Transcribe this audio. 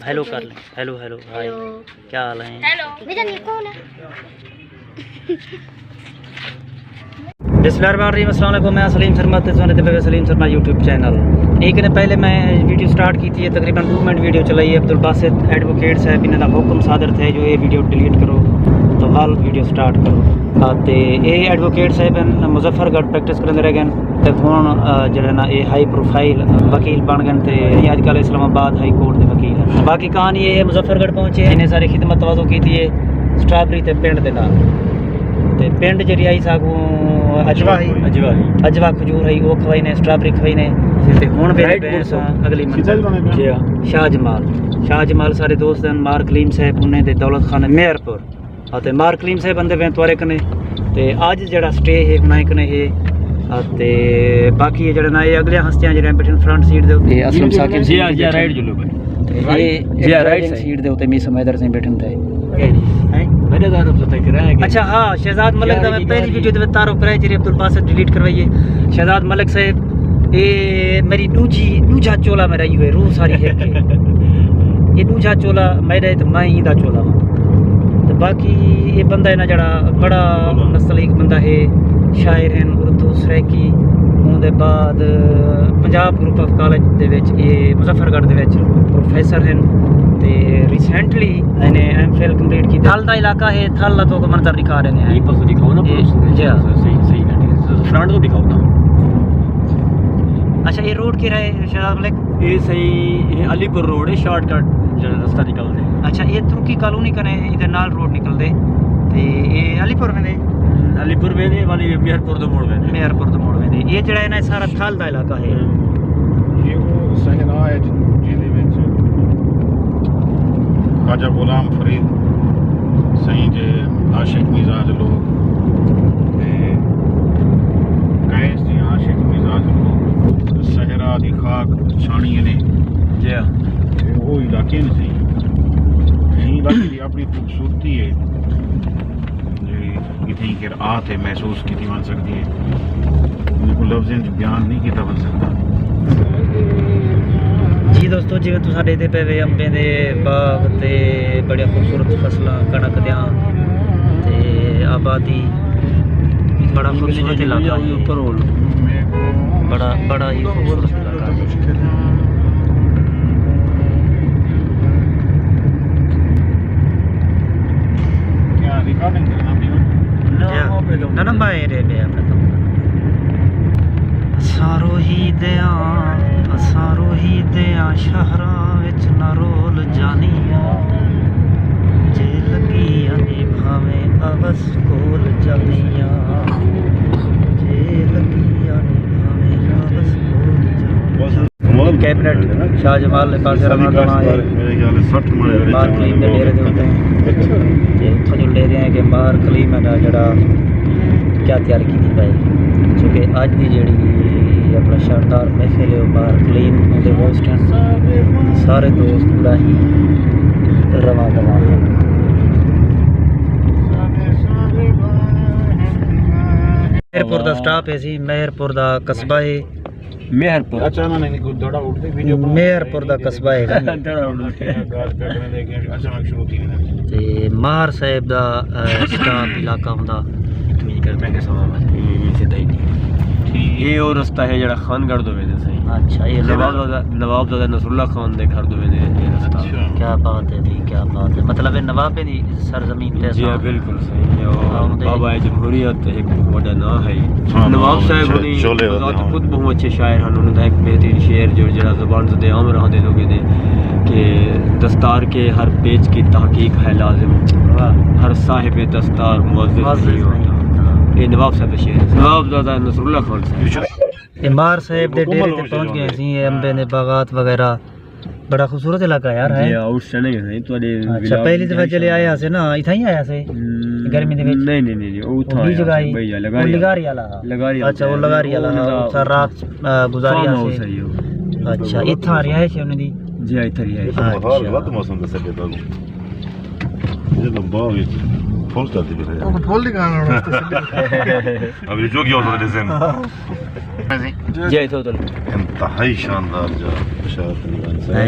Hello कर लें। Hello hello hi, क्या हाल है? हेलो कौन है? बिस्मिल्लाहिर्रहमानिर्रहीम, अस्सलाम वालेकुम। मैं सलीम शर्मा, सलीम शर्मा यूट्यूब चैनल। एक दिन पहले मैं वीडियो स्टार्ट की थी, तकरीबन 2 मिनट वीडियो चलाई। अब्दुल बासित एडवोकेट साहब इन्हों का हुक्म सादर थे जो ये वीडियो डिलीट करो तो हाल वीडियो स्टार्ट करो। तो ये एडवोकेट साहब मुजफ्फरगढ़ प्रैक्टिस करते रह गए तो हूँ जो ना ये हाई प्रोफाइल वकील बन गए थे। अजकल इस्लामाबाद हाई कोर्ट के वकील हैं। बाकी कहानी ये मुजफ्फरगढ़ पहुँचे, इन्हें सारी खिदमत तवाज़ो की थी स्ट्राबरी ते पिंड के नाल। ते पिंड जी आई सागू अजवा खजूर है वो खवाई ने, स्ट्राबरी खवाई ने। हुण अगली शाह जमाल सारे दोस्त हैं, मार कलीम साहब उन्हें ते दौलत खान मेहरपुर और मार कलीम साहब बंदे पे तुआरे कने ते अज जड़ा स्टे है बनाए कने है। ते बाकी जड़ा ना ये अगले हस्तियां जड़े बैठन फ्रंट सीट दे उत्ते असलम साकिब जी राइट जुलो भाई जी राइट सीट दे उत्ते मी समैदर से बैठन थे। अच्छा हाँ, शहजाद मलिक का मैं पहली वीडियो ते तारो कराई जी अब्दुल बासित डिलीट करवाइए। शहजाद मलिक साहब ये मेरी दूजा चोला मेरा यू है, रूह सारी है ये दूजा चोला मेरा तो मैं ही दा चोला हाँ। तो बाकी ये बंदा है ना जड़ा बड़ा नस्लीक बंदा है, शायर हैं, उर्दू सराइकी। उनके बाद पंजाब ग्रुप ऑफ कॉलेज दे विच ये मुजफ्फरगढ़ दे विच प्रोफेसर हैं। ते रिसेंटली इन्हें एमफिल कंप्लीट की। थल का इलाका है, थल तो मंजर दिखा रहे हैं। पासों दिखाओ ना, जी हाँ सही फ्रंट तो दिखाओ ना। अच्छा ये रोड की रहे शहजाद मलिक? ये सही ये अलीपुर रोड है, शॉर्टकट जो रास्ता निकलते हैं। अच्छा ये तुर्की कॉलोनी कने इधर नाल रोड निकलते ते ये अलीपुर में अलीपुर में वाली मेहरपुर दो मोड़ में ये जड़ा है ना सारा थल का इलाका है। ये वो सहरा है जिले में ख्वाजा गुलाम फरीद सही जे आशिक मिजाज लोग कैस जी आशिक मिजाज लोग सहरा दी खाक छाणी ने जी वो इलाके ने सही इलाके की अपनी खूबसूरती है जी कि आते महसूस की बन सकती है, बिल्कुल लफ्ज़ें बयान नहीं किया बन सकता। जी दोस्तों जिवें तुसां देते पे वे अंबे दे बाग ते बड़िया खूबसूरत फसलां कणक दियां ते आबादी, बड़ा खूबसूरत इलाका है, बड़ा ही खूबसूरत इलाका है। क्या रिकॉर्डिंग करना ना मैं रे ले सारो ही दिया शहरा विच ना रोल जानिया जे लगिया नी भावे अवस कोल जानिया जे लगिया नी भावे अवस कोल जानिया। कैबिनेट शाह जमाल ने पास रमाना है मेरे ख्याल 60 मरे मार कलीम दे डेरे दे उत्ते उत्थों जो ले रहे हैं कि मार कलीम है जड़ा क्या तैयार की थी भाई, क्योंकि अज की जी अपना शानदार महफिल है मार कलीम उनके होस्ट हैं सारे दोस्त पूरा ही रवा दवा है। मेहरपुर का स्टाफ है जी, मेहरपुर का कस्बा है मेहरपुर। अच्छा मैंने दौड़ा उठते वीडियो मेहरपुर का कस्बा है अचानक शुरू थी ते मार साहब का स्टाफ इलाका हुंदा ये और रास्ता है जड़ा खानगढ़ दो वजह से। अच्छा ये नवाबजादा नसरुल्लाह खान दे घर दो वजह ये रास्ता। क्या बात है जी, क्या बात है, मतलब है नवाब दी सरजमीन पे जी बिल्कुल सही है। और बाबा जमहूरियत एक बड़ा नाम है नवाब साहब ने खुद बहुत अच्छे शायर हैं। उन्होंने एक बेहतरीन शेर जो जरा ज़बान ज़दे आम रहा दे लोगे ने कि दस्तार के हर पेज की तहकीक है लाजिम, हर साहिब दस्तार मुअज़्ज़िज़ नहीं होता। ये नवाब साहब शेर नवाबजादा नसरुल्लाह खान साहब। ये मार साहब दे डेरे ते पहुंच गए सी, ये अंबे ने बागात वगैरह, बड़ा खूबसूरत इलाका यार है। अच्छा पहली दफा चले आया से ना, इथा ही आया से गर्मी दे विच? नहीं उठा भी जगह ही लगारी वाला। अच्छा वो लगारी वाला सर रात गुजारिया से। अच्छा इथा रिहाइश है उन्हें दी जी इथा रिहाइश। अच्छा मौसम दस के तो ये लंबा है फुल करते भी है वो फुल दिखाना अभी जो किया होता है जी तो इंतहाई शानदार जो शायद है।